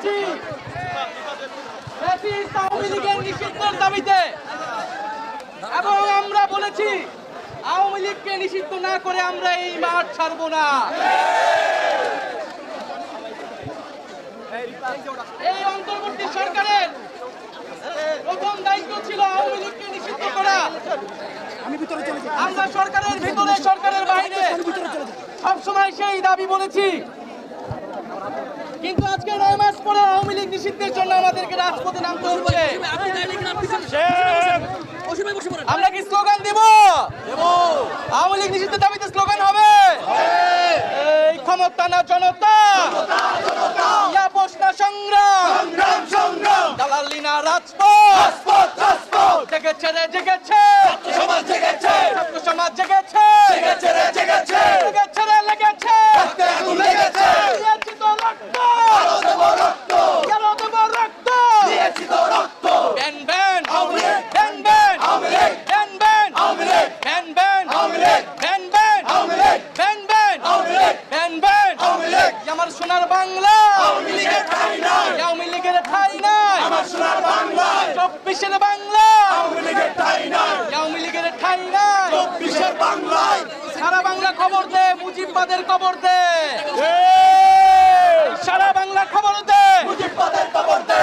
করেছি ফ্যাসিস্ট আওয়ামী লীগের নিষিদ্ধের দাবিতে, এবং আমরা বলেছি আওয়ামী লীগকে নিষিদ্ধ না করে আমরা এই মাঠ ছাড়ব না। এই অন্তর্বর্তী সরকারের প্রথম দায়িত্ব ছিল আওয়ামী লীগকে নিষিদ্ধ করা। আমরা সরকারের ভিতরে সরকারের বাইরে সবসময় সেই দাবি বলেছি, কিন্তু আজকে 9 মাস পরে আওয়ামী লীগ নিষিদ্ধের জন্য আমাদেরকে রাজপথে নামতে হচ্ছে। আমরা কি স্লোগান দিব? আওয়ামী লীগ নিষিদ্ধের দাবিতে স্লোগান হবে, এই ক্ষমতা না জনতা, আপোষ না সংগ্রাম, দালালি না রাজপথ, জেগেছে রে জেগেছে, ছাত্র সমাজ জেগেছে, জেগেছে রে লেগেছে, দিয়েছি তো রক্ত, কেন দেব রক্ত, ব্যান ব্যান ব্যান ব্যান ব্যান ব্যান ব্যান ব্যান ব্যান ব্যান ব্যান ব্যান ব্যান ব্যান আমার সোনার বাংলা, আওয়ামী লীগের ঠাঁই নাই, 24-এর বাংলা, আওয়ামী লীগের ঠাঁই নাই, সারা বাংলা খবর দে, মুজিববাদের খবর দে।